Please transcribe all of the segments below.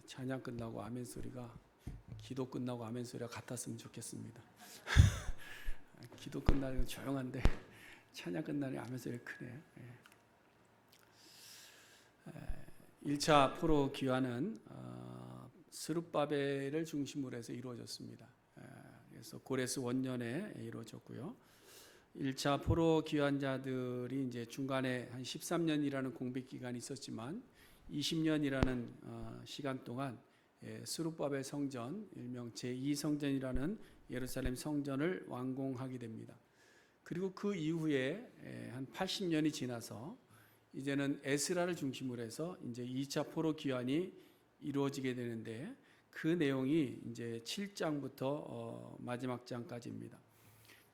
찬양 끝나고 아멘 소리가 기도 끝나고 아멘 소리가 같았으면 좋겠습니다. 기도 끝나면 조용한데 찬양 끝나면 아멘 소리가 크네. 1차 포로 귀환은 스룹바벨을 중심으로 해서 이루어졌습니다. 그래서 고레스 원년에 이루어졌고요. 1차 포로 귀환자들이 이제 중간에 한 13년이라는 공백 기간이 있었지만 20년이라는 시간 동안 스룹바벨 성전, 일명 제2성전이라는 예루살렘 성전을 완공하게 됩니다. 그리고 그 이후에 한 80년이 지나서 이제는 에스라를 중심으로 해서 이제 2차 포로 귀환이 이루어지게 되는데 그 내용이 이제 7장부터 마지막 장까지입니다.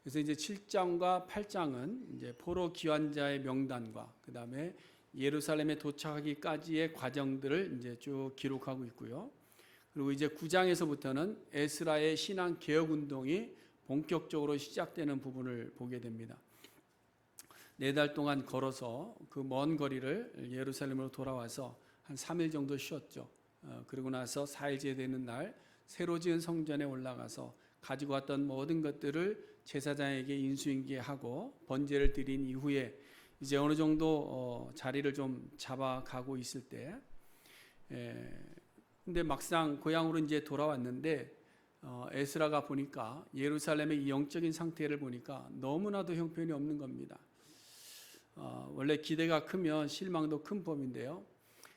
그래서 이제 7장과 8장은 이제 포로 귀환자의 명단과 그 다음에 예루살렘에 도착하기까지의 과정들을 이제 쭉 기록하고 있고요. 그리고 이제 9장에서부터는 에스라의 신앙 개혁 운동이 본격적으로 시작되는 부분을 보게 됩니다. 4달 동안 걸어서 그 먼 거리를 예루살렘으로 돌아와서 한 3일 정도 쉬었죠. 그리고 나서 4일째 되는 날 새로 지은 성전에 올라가서 가지고 왔던 모든 것들을 제사장에게 인수인계하고 번제를 드린 이후에 이제 어느 정도 자리를 좀 잡아가고 있을 때, 근데 막상 고향으로 이제 돌아왔는데 에스라가 보니까 예루살렘의 이 영적인 상태를 보니까 너무나도 형편이 없는 겁니다. 원래 기대가 크면 실망도 큰 법인데요.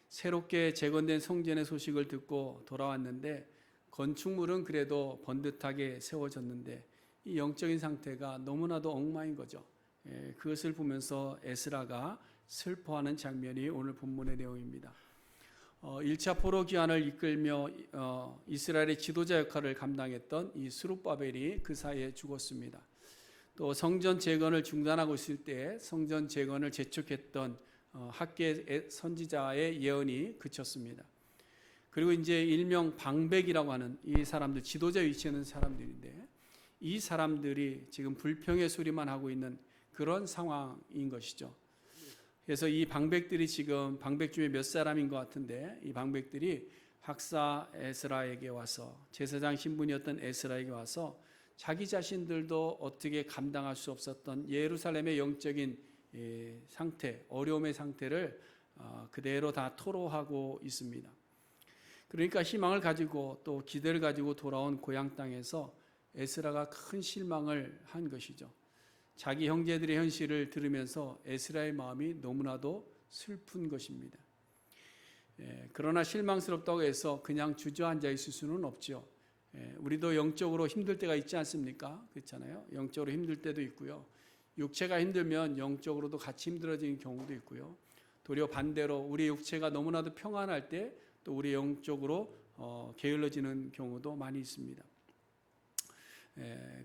새롭게 재건된 성전의 소식을 듣고 돌아왔는데 건축물은 그래도 번듯하게 세워졌는데 이 영적인 상태가 너무나도 엉망인 거죠. 그것을 보면서 에스라가 슬퍼하는 장면이 오늘 본문의 내용입니다. 1차 포로 귀환을 이끌며 이스라엘의 지도자 역할을 감당했던 이 스룹바벨이 그 사이에 죽었습니다. 또 성전 재건을 중단하고 있을 때 성전 재건을 재촉했던 학계 선지자의 예언이 그쳤습니다. 그리고 이제 일명 방백이라고 하는 이 사람들, 지도자 위치에 있는 사람들인데 이 사람들이 지금 불평의 소리만 하고 있는 그런 상황인 것이죠. 그래서 이 방백들이 지금 방백 중에 몇 사람인 것 같은데 이 방백들이 학사 에스라에게 와서 제사장 신분이었던 에스라에게 와서 자기 자신들도 어떻게 감당할 수 없었던 예루살렘의 영적인 상태, 어려움의 상태를 그대로 다 토로하고 있습니다. 그러니까 희망을 가지고 또 기대를 가지고 돌아온 고향 땅에서 에스라가 큰 실망을 한 것이죠. 자기 형제들의 현실을 들으면서 에스라의 마음이 너무나도 슬픈 것입니다. 그러나 실망스럽다고 해서 그냥 주저앉아 있을 수는 없죠. 우리도 영적으로 힘들 때가 있지 않습니까? 그렇잖아요. 영적으로 힘들 때도 있고요. 육체가 힘들면 영적으로도 같이 힘들어지는 경우도 있고요. 도리어 반대로 우리 육체가 너무나도 평안할 때 또 우리 영적으로 게을러지는 경우도 많이 있습니다.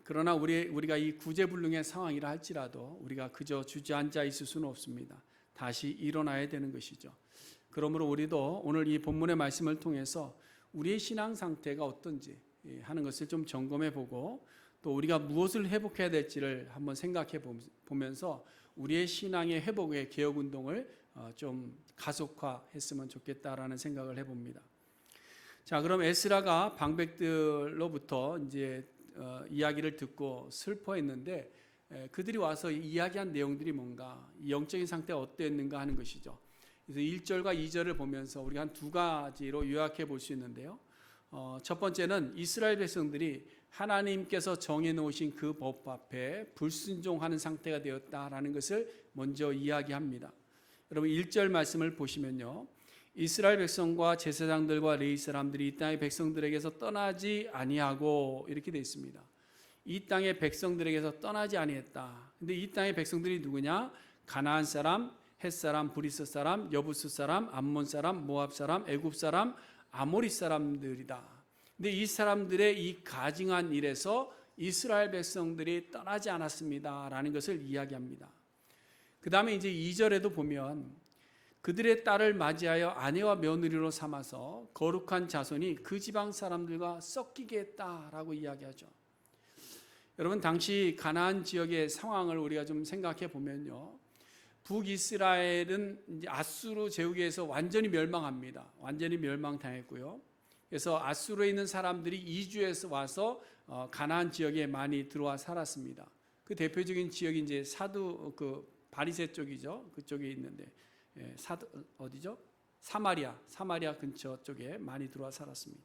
그러나 우리가 이 구제불능의 상황이라 할지라도 우리가 그저 주저앉아 있을 수는 없습니다. 다시 일어나야 되는 것이죠. 그러므로 우리도 오늘 이 본문의 말씀을 통해서 우리의 신앙 상태가 어떤지 하는 것을 좀 점검해 보고 또 우리가 무엇을 회복해야 될지를 한번 생각해 보면서 우리의 신앙의 회복의 개혁 운동을 좀 가속화했으면 좋겠다라는 생각을 해봅니다. 자, 그럼 에스라가 방백들로부터 이제 이야기를 듣고 슬퍼했는데 그들이 와서 이야기한 내용들이 뭔가, 영적인 상태가 어땠는가 하는 것이죠. 그래서 1절과 2절을 보면서 우리가 한 두 가지로 요약해 볼 수 있는데요. 첫 번째는 이스라엘 백성들이 하나님께서 정해 놓으신 그 법 앞에 불순종하는 상태가 되었다라는 것을 먼저 이야기합니다. 여러분 1절 말씀을 보시면요. 이스라엘 백성과 제사장들과 레위 사람들이 이 땅의 백성들에게서 떠나지 아니하고 이렇게 되어 있습니다. 이 땅의 백성들에게서 떠나지 아니했다. 근데 이 땅의 백성들이 누구냐? 가나안 사람, 헷 사람, 브리스 사람, 여부스 사람, 암몬 사람, 모압 사람, 애굽 사람, 아모리 사람들이다. 근데 이 사람들의 이 가증한 일에서 이스라엘 백성들이 떠나지 않았습니다라는 것을 이야기합니다. 그 다음에 이제 2절에도 보면 그들의 딸을 맞이하여 아내와 며느리로 삼아서 거룩한 자손이 그 지방 사람들과 섞이게 했다라고 이야기하죠. 여러분 당시 가나안 지역의 상황을 우리가 좀 생각해 보면요. 북이스라엘은 이제 아수르 제국에서 완전히 멸망합니다. 완전히 멸망당했고요. 그래서 아수르에 있는 사람들이 이주해서 와서 가나안 지역에 많이 들어와 살았습니다. 그 대표적인 지역이 이제 사두 그 바리새 쪽이죠. 그쪽에 있는데 사두 어디죠? 사마리아 근처 쪽에 많이 들어와 살았습니다.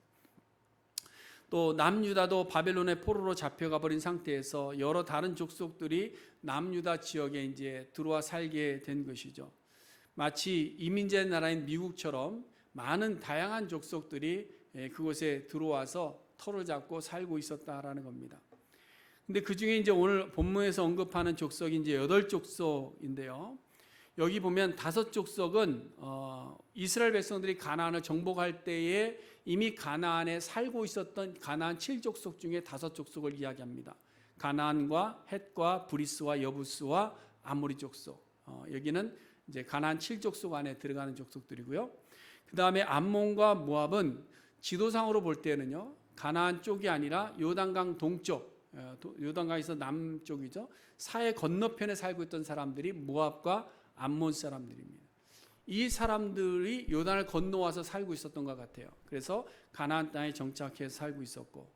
또 남유다도 바벨론의 포로로 잡혀가 버린 상태에서 여러 다른 족속들이 남유다 지역에 이제 들어와 살게 된 것이죠. 마치 이민자의 나라인 미국처럼 많은 다양한 족속들이 그곳에 들어와서 터를 잡고 살고 있었다라는 겁니다. 근데 그 중에 이제 오늘 본문에서 언급하는 족속이 이제 8족속인데요. 여기 보면 5족속은 이스라엘 백성들이 가나안을 정복할 때에 이미 가나안에 살고 있었던 가나안 7족속 중에 5족속을 이야기합니다. 가나안과 헷과 브리스와 여부스와 아모리 족속. 여기는 이제 가나안 7족속 안에 들어가는 족속들이고요. 그 다음에 암몬과 모압은 지도상으로 볼 때는요, 가나안 쪽이 아니라 요단강 동쪽, 요단강에서 남쪽이죠. 사해 건너편에 살고 있던 사람들이 모압과 암몬 사람들입니다. 이 사람들이 요단을 건너와서 살고 있었던 것 같아요. 그래서 가나안 땅에 정착해서 살고 있었고,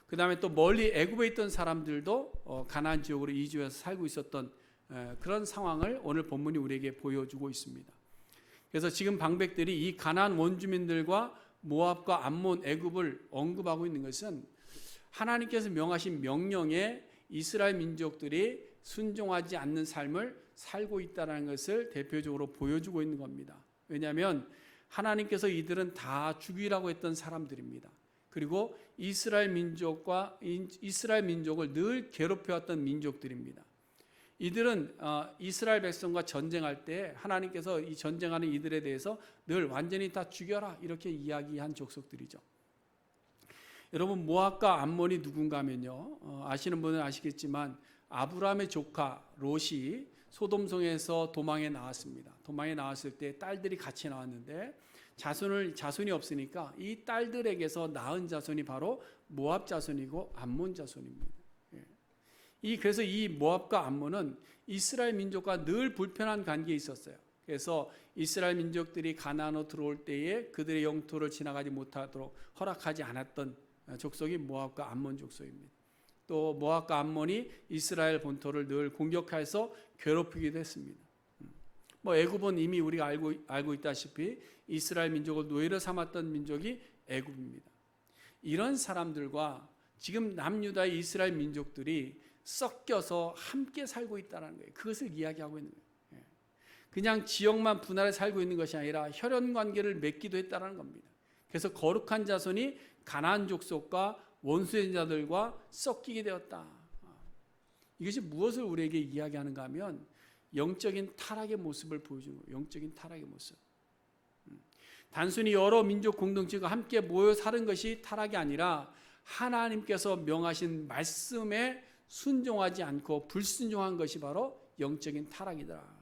그 다음에 또 멀리 애굽에 있던 사람들도 가나안 지역으로 이주해서 살고 있었던 그런 상황을 오늘 본문이 우리에게 보여주고 있습니다. 그래서 지금 방백들이 이 가나안 원주민들과 모압과 암몬, 애굽을 언급하고 있는 것은 하나님께서 명하신 명령에 이스라엘 민족들이 순종하지 않는 삶을 살고 있다는 것을 대표적으로 보여주고 있는 겁니다. 왜냐하면 하나님께서 이들은 다 죽이라고 했던 사람들입니다. 그리고 이스라엘 민족을 늘 괴롭혀왔던 민족들입니다. 이들은 이스라엘 백성과 전쟁할 때 하나님께서 이 전쟁하는 이들에 대해서 늘 완전히 다 죽여라 이렇게 이야기한 족속들이죠. 여러분, 모압과 암몬이 누군가 하면요, 아시는 분은 아시겠지만 아브라함의 조카 롯이 소돔성에서 도망에 나왔습니다. 도망에 나왔을 때 딸들이 같이 나왔는데 자손이 없으니까 이 딸들에게서 낳은 자손이 바로 모압 자손이고 암몬 자손입니다. 그래서 이 모압과 암몬은 이스라엘 민족과 늘 불편한 관계에 있었어요. 그래서 이스라엘 민족들이 가나안으로 들어올 때에 그들의 영토를 지나가지 못하도록 허락하지 않았던 족속이 모압과 암몬 족속입니다. 또 모압과 암몬이 이스라엘 본토를 늘 공격해서 괴롭히기도 했습니다. 애굽은 이미 우리가 알고 있다시피 이스라엘 민족을 노예로 삼았던 민족이 애굽입니다. 이런 사람들과 지금 남유다의 이스라엘 민족들이 섞여서 함께 살고 있다는 거예요. 그것을 이야기하고 있는 거예요. 그냥 지역만 분할해 살고 있는 것이 아니라 혈연 관계를 맺기도 했다는 겁니다. 그래서 거룩한 자손이 가나안 족속과 원수된 자들과 섞이게 되었다. 이것이 무엇을 우리에게 이야기하는가 하면 영적인 타락의 모습을 보여주는 거예요. 영적인 타락의 모습. 단순히 여러 민족 공동체가 함께 모여 사는 것이 타락이 아니라 하나님께서 명하신 말씀에 순종하지 않고 불순종한 것이 바로 영적인 타락이더라.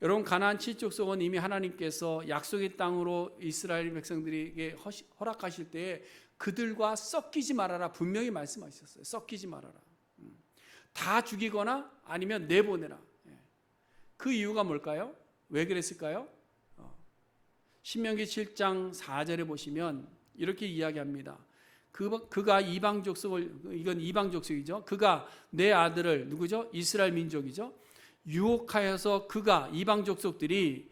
여러분, 가나안 7족속은 이미 하나님께서 약속의 땅으로 이스라엘 백성들에게 허락하실 때에 그들과 섞이지 말아라 분명히 말씀하셨어요. 섞이지 말아라. 다 죽이거나 아니면 내보내라. 그 이유가 뭘까요? 왜 그랬을까요? 신명기 7장 4절에 보시면 이렇게 이야기합니다. 그가 이방 족속을, 이건 이방 족속이죠. 그가 내 아들을, 누구죠? 이스라엘 민족이죠. 유혹하여서 그가 이방 족속들이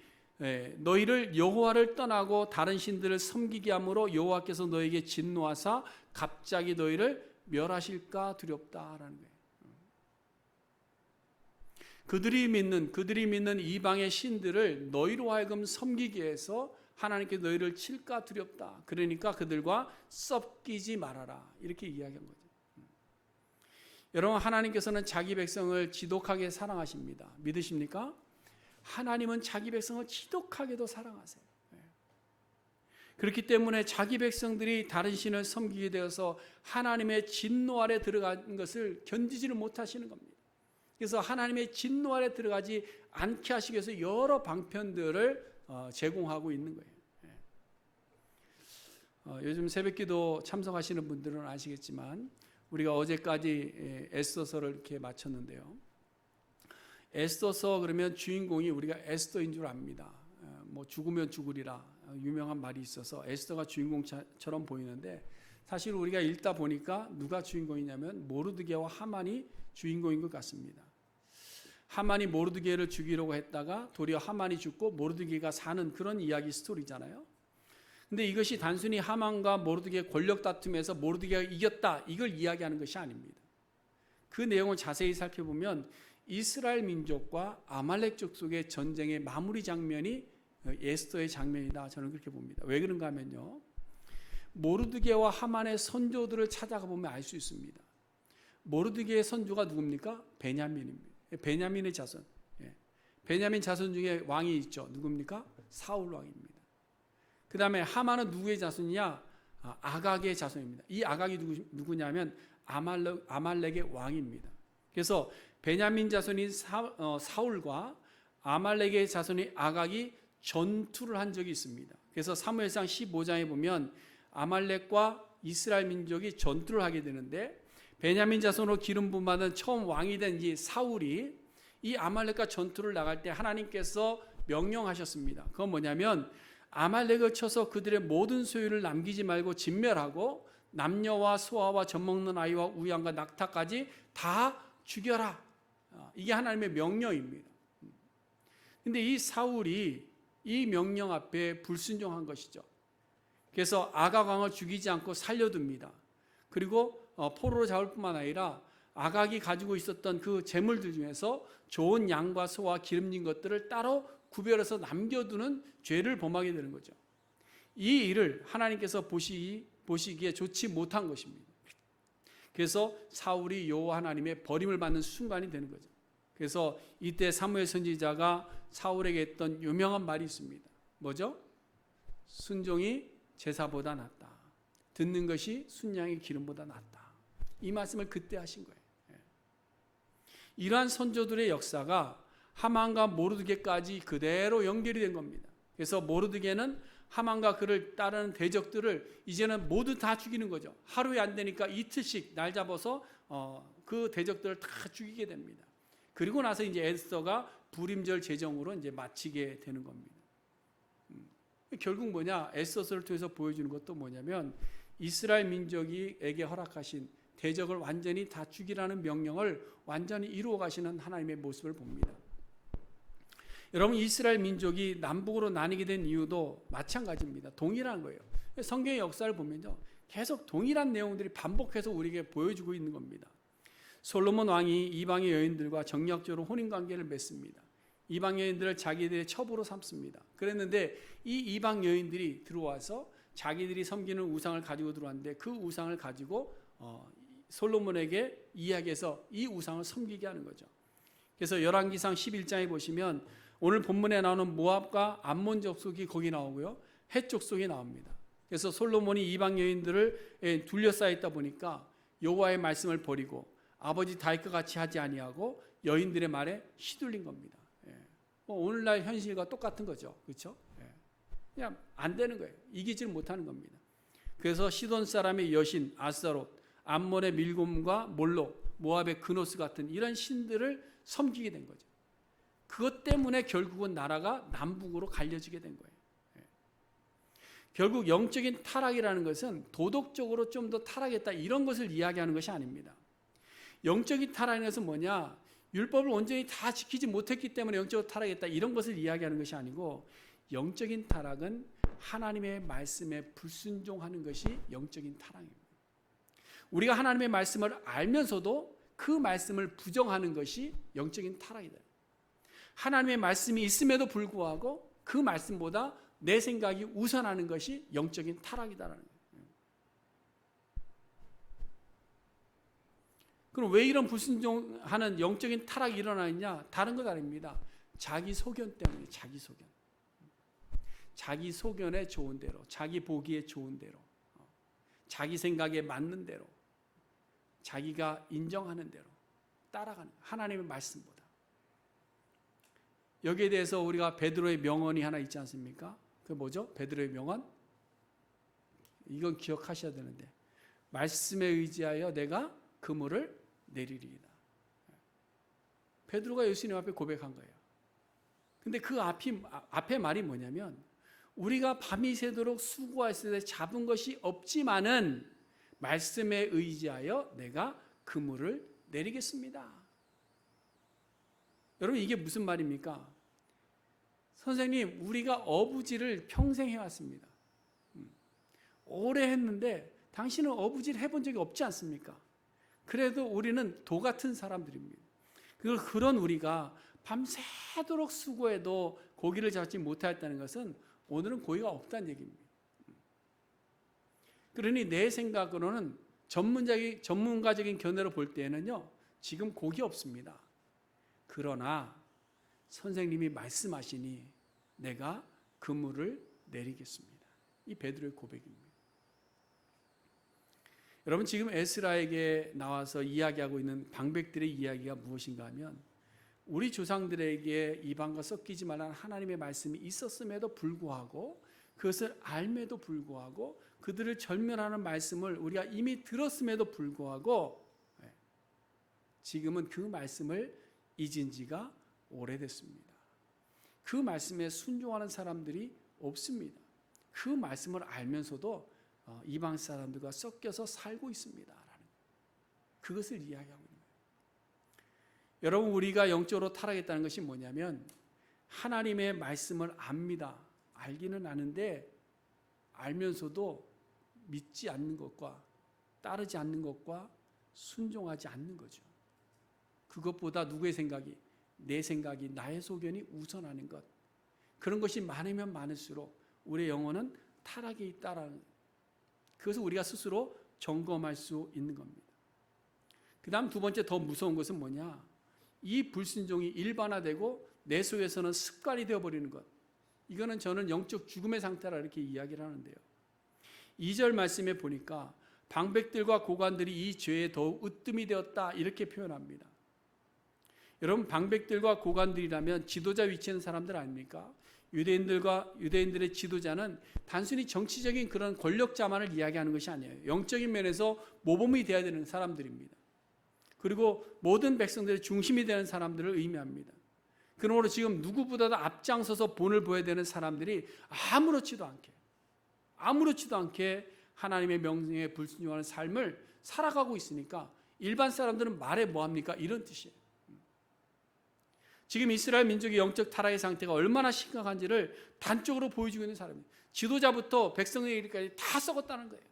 너희를 여호와를 떠나고 다른 신들을 섬기게 함으로 여호와께서 너에게 진노하사 갑자기 너희를 멸하실까 두렵다라는 거예요. 그들이 믿는 이방의 신들을 너희로 하여금 섬기게 해서 하나님께 너희를 칠까 두렵다. 그러니까 그들과 섞이지 말아라. 이렇게 이야기한 거죠. 여러분, 하나님께서는 자기 백성을 지독하게 사랑하십니다. 믿으십니까? 하나님은 자기 백성을 지독하게도 사랑하세요. 그렇기 때문에 자기 백성들이 다른 신을 섬기게 되어서 하나님의 진노 아래 들어간 것을 견디지를 못하시는 겁니다. 그래서 하나님의 진노 아래 들어가지 않게 하시기 위해서 여러 방편들을 제공하고 있는 거예요. 요즘 새벽기도 참석하시는 분들은 아시겠지만 우리가 어제까지 에스더서를 이렇게 마쳤는데요. 에스더서 그러면 주인공이 우리가 에스더인 줄 압니다. 뭐 죽으면 죽으리라 유명한 말이 있어서 에스더가 주인공처럼 보이는데 사실 우리가 읽다 보니까 누가 주인공이냐면 모르드게와 하만이 주인공인 것 같습니다. 하만이 모르드게를 죽이려고 했다가 도리어 하만이 죽고 모르드게가 사는 그런 이야기 스토리잖아요. 근데 이것이 단순히 하만과 모르드게의 권력 다툼에서 모르드게가 이겼다 이걸 이야기하는 것이 아닙니다. 그 내용을 자세히 살펴보면 이스라엘 민족과 아말렉 족속의 전쟁의 마무리 장면이 에스더의 장면이다. 저는 그렇게 봅니다. 왜 그런가 하면요. 모르드게와 하만의 선조들을 찾아가 보면 알 수 있습니다. 모르드게의 선조가 누굽니까? 베냐민입니다. 베냐민의 자손. 베냐민 자손 중에 왕이 있죠. 누굽니까? 사울 왕입니다. 그 다음에 하만은 누구의 자손이냐? 아각의 자손입니다. 이 아각이 누구냐면 아말렉의 왕입니다. 그래서 베냐민 자손인 사울과 아말렉의 자손인 아각이 전투를 한 적이 있습니다. 그래서 사무엘상 15장에 보면 아말렉과 이스라엘 민족이 전투를 하게 되는데 베냐민 자손으로 기름 부음 받은 처음 왕이 된 이 사울이 이 아말렉과 전투를 나갈 때 하나님께서 명령하셨습니다. 그건 뭐냐면 아말렉을 쳐서 그들의 모든 소유를 남기지 말고 진멸하고 남녀와 소아와 젖먹는 아이와 우양과 낙타까지 다 죽여라. 이게 하나님의 명령입니다. 근데 이 사울이 이 명령 앞에 불순종한 것이죠. 그래서 아각 왕을 죽이지 않고 살려둡니다. 그리고 포로로 잡을 뿐만 아니라 아각이 가지고 있었던 그 재물들 중에서 좋은 양과 소와 기름진 것들을 따로 구별해서 남겨두는 죄를 범하게 되는 거죠. 이 일을 하나님께서 보시기에 좋지 못한 것입니다. 그래서 사울이 여호와 하나님의 버림을 받는 순간이 되는 거죠. 그래서 이때 사무엘 선지자가 사울에게 했던 유명한 말이 있습니다. 뭐죠? 순종이 제사보다 낫다. 듣는 것이 순양의 기름보다 낫다. 이 말씀을 그때 하신 거예요. 이러한 선조들의 역사가 하만과 모르드게까지 그대로 연결이 된 겁니다. 그래서 모르드게는 하만과 그를 따르는 대적들을 이제는 모두 다 죽이는 거죠. 하루에 안 되니까 이틀씩 날 잡아서 그 대적들을 다 죽이게 됩니다. 그리고 나서 이제 에스더가 불임절 제정으로 이제 마치게 되는 겁니다. 결국 뭐냐? 에스더서를 통해서 보여주는 것도 뭐냐면 이스라엘 민족에게 허락하신 대적을 완전히 다 죽이라는 명령을 완전히 이루어 가시는 하나님의 모습을 봅니다. 여러분, 이스라엘 민족이 남북으로 나뉘게 된 이유도 마찬가지입니다. 동일한 거예요. 성경의 역사를 보면요, 계속 동일한 내용들이 반복해서 우리에게 보여주고 있는 겁니다. 솔로몬 왕이 이방의 여인들과 정략적으로 혼인관계를 맺습니다. 이방 여인들을 자기들의 첩으로 삼습니다. 그랬는데 이 이방 여인들이 들어와서 자기들이 섬기는 우상을 가지고 들어왔는데 그 우상을 가지고 솔로몬에게 이야기해서 이 우상을 섬기게 하는 거죠. 그래서 열왕기상 11장에 보시면 오늘 본문에 나오는 모압과 암몬 족속이 거기 나오고요, 헷 족속이 나옵니다. 그래서 솔로몬이 이방 여인들을 둘러싸여 있다 보니까 여호와의 말씀을 버리고 아버지 다윗과 같이 하지 아니하고 여인들의 말에 시들린 겁니다. 오늘날 현실과 똑같은 거죠, 그렇죠? 그냥 안 되는 거예요. 이기지를 못하는 겁니다. 그래서 시돈 사람의 여신 아스타롯, 암몬의 밀곰과 몰록, 모압의 그노스 같은 이런 신들을 섬기게 된 거죠. 그것 때문에 결국은 나라가 남북으로 갈려지게 된 거예요. 결국 영적인 타락이라는 것은 도덕적으로 좀 더 타락했다 이런 것을 이야기하는 것이 아닙니다. 영적인 타락이라는 것은 뭐냐? 율법을 온전히 다 지키지 못했기 때문에 영적으로 타락했다 이런 것을 이야기하는 것이 아니고, 영적인 타락은 하나님의 말씀에 불순종하는 것이 영적인 타락입니다. 우리가 하나님의 말씀을 알면서도 그 말씀을 부정하는 것이 영적인 타락이다. 하나님의 말씀이 있음에도 불구하고 그 말씀보다 내 생각이 우선하는 것이 영적인 타락이다라는 거예요. 그럼 왜 이런 불순종하는 영적인 타락이 일어나느냐? 다른 것 아닙니다. 자기 소견 때문에. 자기 소견에 좋은 대로, 자기 보기에 좋은 대로, 자기 생각에 맞는 대로, 자기가 인정하는 대로 따라가는, 하나님의 말씀보다. 여기에 대해서 우리가 베드로의 명언이 하나 있지 않습니까? 그 뭐죠? 베드로의 명언? 이건 기억하셔야 되는데, 말씀에 의지하여 내가 그물을 내리리이다. 베드로가 예수님 앞에 고백한 거예요. 근데 그 앞에 말이 뭐냐면, 우리가 밤이 새도록 수고하였을 때 잡은 것이 없지만은 말씀에 의지하여 내가 그물을 내리겠습니다. 여러분, 이게 무슨 말입니까? 선생님, 우리가 어부지를 평생 해왔습니다. 오래 했는데 당신은 어부지를 해본 적이 없지 않습니까? 그래도 우리는 도 같은 사람들입니다. 그런 우리가 밤새도록 수고해도 고기를 잡지 못하였다는 것은 오늘은 고기가 없다는 얘기입니다. 그러니 내 생각으로는 전문가적인 견해로 볼 때는요, 지금 고기 없습니다. 그러나 선생님이 말씀하시니 내가 그물을 내리겠습니다. 이 베드로의 고백입니다. 여러분, 지금 에스라에게 나와서 이야기하고 있는 방백들의 이야기가 무엇인가 하면, 우리 조상들에게 이방과 섞이지 말라는 하나님의 말씀이 있었음에도 불구하고, 그것을 알매도 불구하고, 그들을 절멸하는 말씀을 우리가 이미 들었음에도 불구하고 지금은 그 말씀을 잊은 지가 오래됐습니다. 그 말씀에 순종하는 사람들이 없습니다. 그 말씀을 알면서도 이방 사람들과 섞여서 살고 있습니다. 그것을 이야기하고 있는 거예요. 여러분, 우리가 영적으로 타락했다는 것이 뭐냐면, 하나님의 말씀을 압니다. 알기는 아는데 알면서도 믿지 않는 것과 따르지 않는 것과 순종하지 않는 거죠. 그것보다 누구의 생각이, 내 생각이, 나의 소견이 우선하는 것, 그런 것이 많으면 많을수록 우리의 영혼은 타락에 있다라는, 그것을 우리가 스스로 점검할 수 있는 겁니다. 그 다음 두 번째 더 무서운 것은 뭐냐, 이 불순종이 일반화되고 내 속에서는 습관이 되어버리는 것. 이거는 저는 영적 죽음의 상태라 이렇게 이야기를 하는데요. 2절 말씀에 보니까 방백들과 고관들이 이 죄에 더욱 으뜸이 되었다 이렇게 표현합니다. 여러분, 방백들과 고관들이라면 지도자 위치에 있는 사람들 아닙니까? 유대인들의 지도자는 단순히 정치적인 그런 권력자만을 이야기하는 것이 아니에요. 영적인 면에서 모범이 되어야 되는 사람들입니다. 그리고 모든 백성들의 중심이 되는 사람들을 의미합니다. 그러므로 지금 누구보다도 앞장서서 본을 보여야 되는 사람들이 아무렇지도 않게 하나님의 명령에 불순종하는 삶을 살아가고 있으니까 일반 사람들은 말해 뭐합니까? 이런 뜻이에요. 지금 이스라엘 민족의 영적 타락의 상태가 얼마나 심각한지를 단적으로 보여주고 있는 사람입니다. 지도자부터 백성에 이르기까지 다 썩었다는 거예요.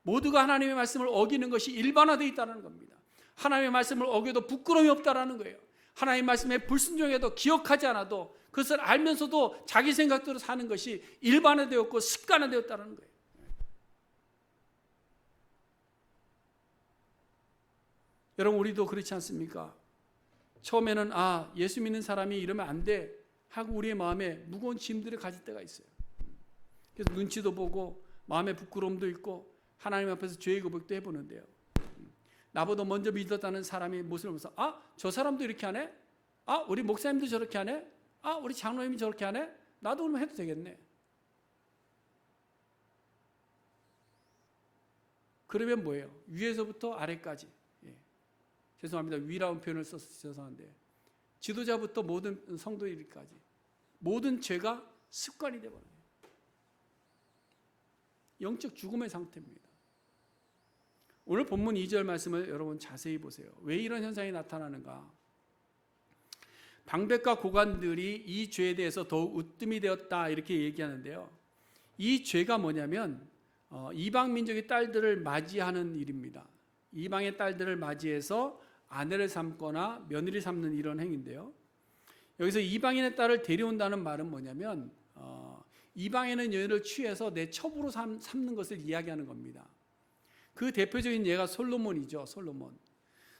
모두가 하나님의 말씀을 어기는 것이 일반화되어 있다는 겁니다. 하나님의 말씀을 어겨도 부끄러움이 없다는 거예요. 하나님의 말씀에 불순종해도 기억하지 않아도 그것을 알면서도 자기 생각대로 사는 것이 일반화되었고 습관화되었다는 거예요. 여러분, 우리도 그렇지 않습니까? 처음에는 예수 믿는 사람이 이러면 안 돼 하고 우리의 마음에 무거운 짐들을 가질 때가 있어요. 그래서 눈치도 보고 마음에 부끄러움도 있고 하나님 앞에서 죄의 고백도 해보는데요. 나보다 먼저 믿었다는 사람의 모습을 보면서 저 사람도 이렇게 하네? 우리 목사님도 저렇게 하네? 우리 장로님이 저렇게 하네? 나도 그러면 해도 되겠네. 그러면 뭐예요? 위에서부터 아래까지. 죄송합니다. 위라는 표현을 써서 죄송한데, 지도자부터 모든 성도들까지 모든 죄가 습관이 되어버려요. 영적 죽음의 상태입니다. 오늘 본문 2절 말씀을 여러분 자세히 보세요. 왜 이런 현상이 나타나는가? 방백과 고관들이 이 죄에 대해서 더욱 으뜸이 되었다 이렇게 얘기하는데요. 이 죄가 뭐냐면 이방 민족의 딸들을 맞이하는 일입니다. 이방의 딸들을 맞이해서 아내를 삼거나 며느리 삼는 이런 행위인데요. 여기서 이방인의 딸을 데려온다는 말은 뭐냐면 이방인은 여인을 취해서 내 첩으로 삼는 것을 이야기하는 겁니다. 그 대표적인 예가 솔로몬이죠.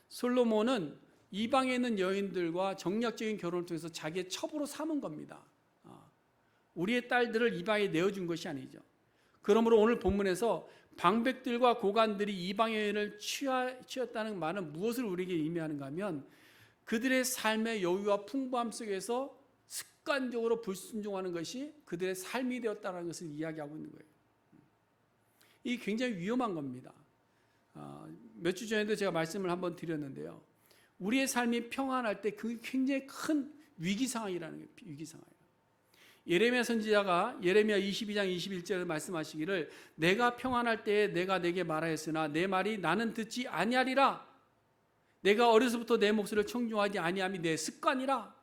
솔로몬은 이방에 있는 여인들과 정략적인 결혼을 통해서 자기의 첩으로 삼은 겁니다. 우리의 딸들을 이방에 내어준 것이 아니죠. 그러므로 오늘 본문에서 방백들과 고관들이 이방의 여인을 취했다는 말은 무엇을 우리에게 의미하는가 하면 그들의 삶의 여유와 풍부함 속에서 습관적으로 불순종하는 것이 그들의 삶이 되었다는 것을 이야기하고 있는 거예요. 이게 굉장히 위험한 겁니다. 몇 주 전에도 제가 말씀을 한번 드렸는데요. 우리의 삶이 평안할 때 그게 굉장히 큰 위기 상황이라는 거예요. 위기 상황이에요. 예레미야 선지자가 예레미야 22장 21절에 말씀하시기를 내가 평안할 때에 내가 내게 말하였으나 내 말이 나는 듣지 아니하리라. 내가 어려서부터 내 목소리를 청중하지 아니함이 내 습관이라.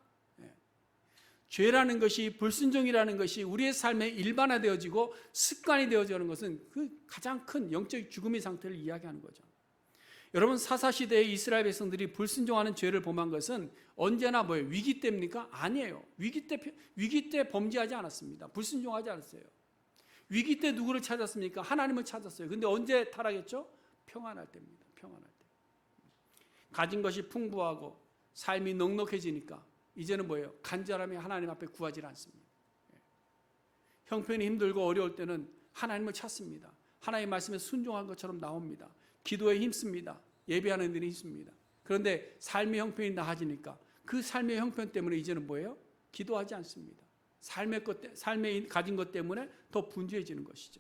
죄라는 것이, 불순종이라는 것이 우리의 삶에 일반화되어지고 습관이 되어지는 것은 그 가장 큰 영적 죽음의 상태를 이야기하는 거죠. 여러분, 사사시대의 이스라엘 백성들이 불순종하는 죄를 범한 것은 언제나 뭐예요? 위기 때입니까? 아니에요. 위기 때 범죄하지 않았습니다. 불순종하지 않았어요. 위기 때 누구를 찾았습니까? 하나님을 찾았어요. 근데 언제 타락했죠? 평안할 때입니다. 평안할 때. 가진 것이 풍부하고 삶이 넉넉해지니까 이제는 뭐예요? 간절함이 하나님 앞에 구하지 않습니다. 형편이 힘들고 어려울 때는 하나님을 찾습니다. 하나님의 말씀에 순종한 것처럼 나옵니다. 기도에 힘씁니다. 예배하는 일에 힘씁니다. 그런데 삶의 형편이 나아지니까 그 삶의 형편 때문에 이제는 뭐예요? 기도하지 않습니다. 삶에 가진 것 때문에 더 분주해지는 것이죠.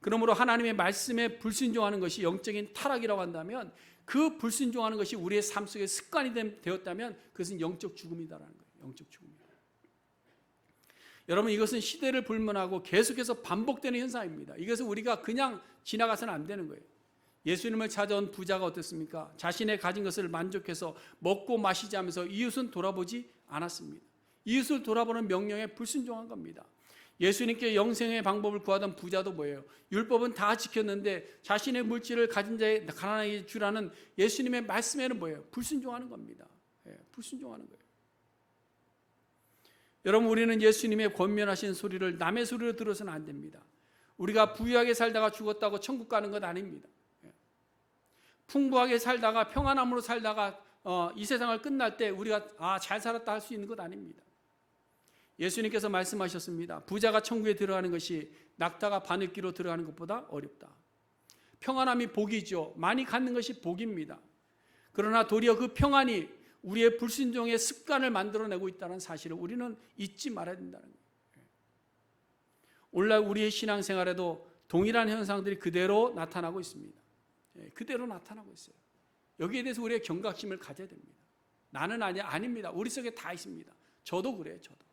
그러므로 하나님의 말씀에 불순종하는 것이 영적인 타락이라고 한다면 그 불순종하는 것이 우리의 삶 속에 습관이 되었다면 그것은 영적 죽음이다라는 거예요. 영적 죽음이다. 여러분, 이것은 시대를 불문하고 계속해서 반복되는 현상입니다. 이것은 우리가 그냥 지나가서는 안 되는 거예요. 예수님을 찾아온 부자가 어떻습니까? 자신의 가진 것을 만족해서 먹고 마시지 하면서 이웃은 돌아보지 않았습니다. 이웃을 돌아보는 명령에 불순종한 겁니다. 예수님께 영생의 방법을 구하던 부자도 뭐예요? 율법은 다 지켰는데 자신의 물질을 가진 자에 가난하게 주라는 예수님의 말씀에는 뭐예요? 불순종하는 겁니다. 불순종하는 거예요. 여러분, 우리는 예수님의 권면하신 소리를 남의 소리로 들어서는 안 됩니다. 우리가 부유하게 살다가 죽었다고 천국 가는 것 아닙니다. 풍부하게 살다가 평안함으로 살다가 이 세상을 끝날 때 우리가 잘 살았다 할 수 있는 것 아닙니다. 예수님께서 말씀하셨습니다. 부자가 천국에 들어가는 것이 낙타가 바늘귀로 들어가는 것보다 어렵다. 평안함이 복이죠. 많이 갖는 것이 복입니다. 그러나 도리어 그 평안이 우리의 불순종의 습관을 만들어내고 있다는 사실을 우리는 잊지 말아야 된다는 거예요. 오늘날 우리의 신앙생활에도 동일한 현상들이 그대로 나타나고 있습니다. 그대로 나타나고 있어요. 여기에 대해서 우리의 경각심을 가져야 됩니다. 나는 아닙니다. 우리 속에 다 있습니다. 저도 그래요. 저도.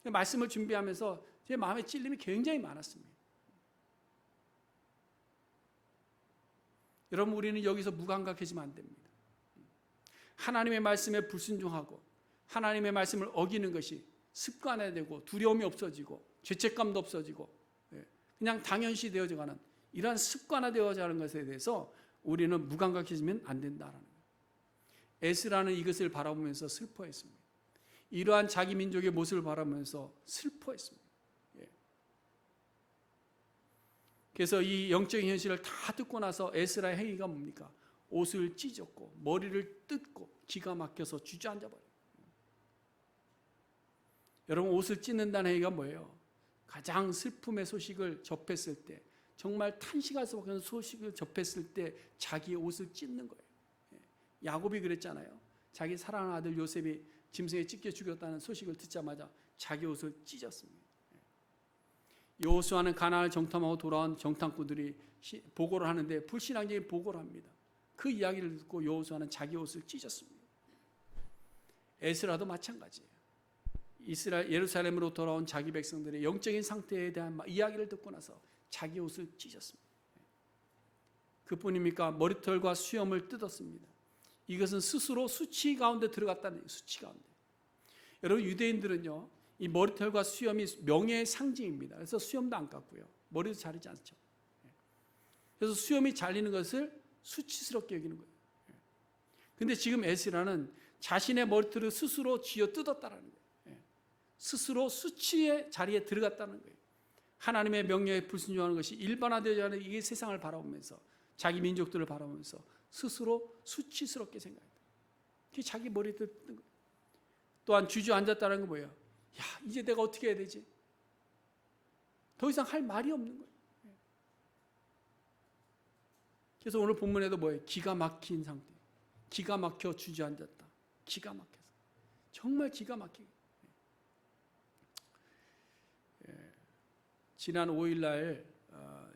말씀을 준비하면서 제 마음에 찔림이 굉장히 많았습니다. 여러분, 우리는 여기서 무감각해지면 안 됩니다. 하나님의 말씀에 불순종하고 하나님의 말씀을 어기는 것이 습관화되고 두려움이 없어지고 죄책감도 없어지고 그냥 당연시 되어져가는 이러한 습관화되어가는 것에 대해서 우리는 무감각해지면 안 된다라는 거예요. 에스라는 이것을 바라보면서 슬퍼했습니다. 이러한 자기 민족의 모습을 바라보면서 슬퍼했습니다. 그래서 이 영적인 현실을 다 듣고 나서 에스라의 행위가 뭡니까? 옷을 찢었고 머리를 뜯고 기가 막혀서 주저앉아 버려요. 여러분, 옷을 찢는다는 행위가 뭐예요? 가장 슬픔의 소식을 접했을 때, 정말 탄식할 수밖에 없는 소식을 접했을 때 자기의 옷을 찢는 거예요. 야곱이 그랬잖아요. 자기 사랑하는 아들 요셉이 짐승에 찢겨 죽였다는 소식을 듣자마자 자기 옷을 찢었습니다. 여호수아는 가나안을 정탐하고 돌아온 정탐꾼들이 보고를 하는데 불신앙적인 보고를 합니다. 그 이야기를 듣고 여호수아는 자기 옷을 찢었습니다. 에스라도 마찬가지예요. 예루살렘으로 돌아온 자기 백성들의 영적인 상태에 대한 이야기를 듣고 나서 자기 옷을 찢었습니다. 그뿐입니까? 머리털과 수염을 뜯었습니다. 이것은 스스로 수치 가운데 들어갔다는 거예요. 수치 가운데. 여러분, 유대인들은요, 이 머리털과 수염이 명예의 상징입니다. 그래서 수염도 안 깎고요. 머리도 자르지 않죠. 그래서 수염이 잘리는 것을 수치스럽게 여기는 거예요. 그런데 지금 에스라는 자신의 머리털을 스스로 쥐어 뜯었다는 거예요. 스스로 수치의 자리에 들어갔다는 거예요. 하나님의 명령에 불순종하는 것이 일반화되지 않은 이 세상을 바라보면서 자기 민족들을 바라보면서 스스로 수치스럽게 생각했다. 그게 자기 머리털을 뜯는 거예요. 또한 주저앉았다는 건 뭐예요? 야, 이제 내가 어떻게 해야 되지? 더 이상 할 말이 없는 거예요. 그래서 오늘 본문에도 뭐예요? 기가 막힌 상태. 기가 막혀 주저앉았다. 기가 막혀서. 정말 기가 막히게. 지난 5일날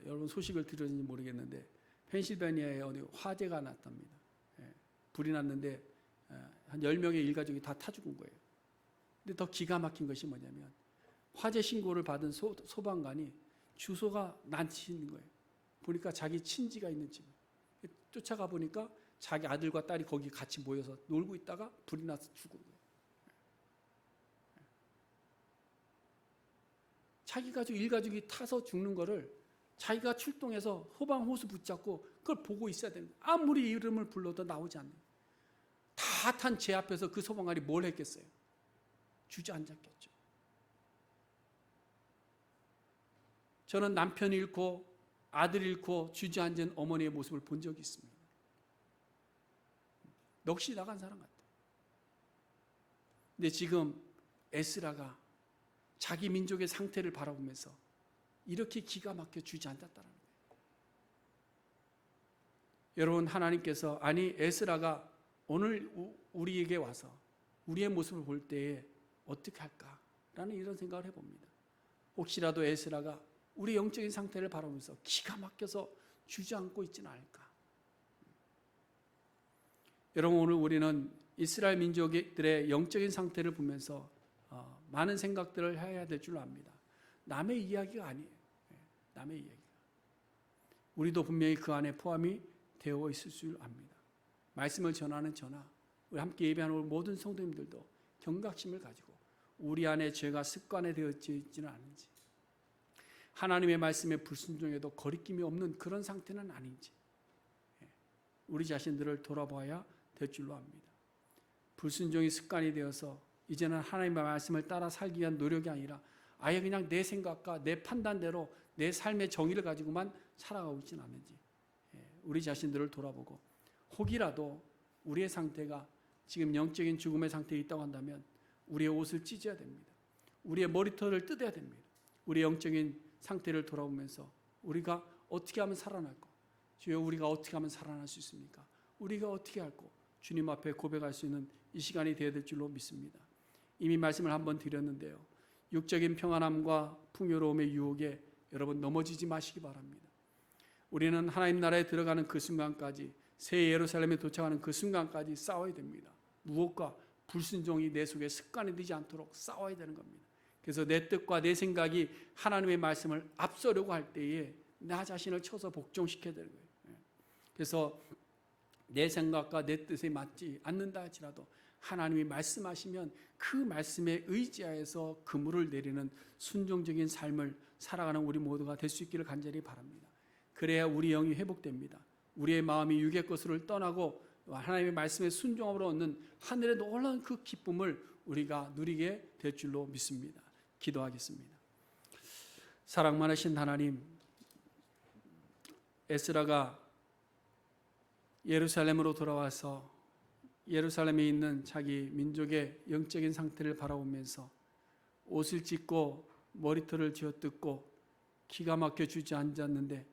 여러분 소식을 들었는지 모르겠는데 펜실베니아에 어디 화재가 났답니다. 불이 났는데 한 10명의 일가족이 다 타 죽은 거예요. 근데 더 기가 막힌 것이 뭐냐면 화재 신고를 받은 소방관이 주소가 난치 있는 거예요. 보니까 자기 친지가 있는 집. 쫓아가 보니까 자기 아들과 딸이 거기 같이 모여서 놀고 있다가 불이 나서 죽은 거예요. 자기 가족, 일가족이 타서 죽는 거를 자기가 출동해서 소방 호수 붙잡고 그걸 보고 있어야 되는 거예요. 아무리 이름을 불러도 나오지 않는 거예요. 다 탄 제 앞에서 그 소방관이 뭘 했겠어요? 주저앉았겠죠. 저는 남편 잃고 아들 잃고 주저앉은 어머니의 모습을 본 적이 있습니다. 넋이 나간 사람 같아요. 근데 지금 에스라가 자기 민족의 상태를 바라보면서 이렇게 기가 막혀 주저앉았다는 거예요. 여러분, 하나님께서 아니 에스라가 오늘 우리에게 와서 우리의 모습을 볼 때에 어떻게 할까라는 이런 생각을 해봅니다. 혹시라도 에스라가 우리 영적인 상태를 바라보면서 기가 막혀서 주저앉고 있지는 않을까. 여러분, 오늘 우리는 이스라엘 민족들의 영적인 상태를 보면서 많은 생각들을 해야 될 줄 압니다. 남의 이야기가 아니에요. 남의 이야기가. 우리도 분명히 그 안에 포함이 되어 있을 줄 압니다. 말씀을 전하는 저나 우리 함께 예배하는 모든 성도님들도 경각심을 가지고 우리 안에 죄가 습관화되어 있지는 않은지, 하나님의 말씀에 불순종해도 거리낌이 없는 그런 상태는 아닌지 우리 자신들을 돌아봐야 될 줄로 압니다. 불순종이 습관이 되어서 이제는 하나님의 말씀을 따라 살기 위한 노력이 아니라 아예 그냥 내 생각과 내 판단대로 내 삶의 정의를 가지고만 살아가고 있지는 않은지 우리 자신들을 돌아보고, 혹이라도 우리의 상태가 지금 영적인 죽음의 상태에 있다고 한다면 우리의 옷을 찢어야 됩니다. 우리의 머리털을 뜯어야 됩니다. 우리의 영적인 상태를 돌아보면서 우리가 어떻게 하면 살아날까? 주여, 우리가 어떻게 하면 살아날 수 있습니까? 우리가 어떻게 할까? 주님 앞에 고백할 수 있는 이 시간이 되어야 될 줄로 믿습니다. 이미 말씀을 한번 드렸는데요. 육적인 평안함과 풍요로움의 유혹에 여러분 넘어지지 마시기 바랍니다. 우리는 하나님 나라에 들어가는 그 순간까지, 새 예루살렘에 도착하는 그 순간까지 싸워야 됩니다. 무엇과? 불순종이 내 속에 습관이 되지 않도록 싸워야 되는 겁니다. 그래서 내 뜻과 내 생각이 하나님의 말씀을 앞서려고 할 때에 나 자신을 쳐서 복종시켜야 되는 거예요. 그래서 내 생각과 내 뜻에 맞지 않는다 할지라도 하나님이 말씀하시면 그 말씀에 의지하여서 그물을 내리는 순종적인 삶을 살아가는 우리 모두가 될 수 있기를 간절히 바랍니다. 그래야 우리 영이 회복됩니다. 우리의 마음이 육의 것을 떠나고 하나님의 말씀에 순종함으로 얻는 하늘의 놀라운 그 기쁨을 우리가 누리게 될 줄로 믿습니다. 기도하겠습니다. 사랑 많으신 하나님, 에스라가 예루살렘으로 돌아와서 예루살렘에 있는 자기 민족의 영적인 상태를 바라보면서 옷을 찢고 머리털을 쥐어뜯고 기가 막혀 주저앉았는데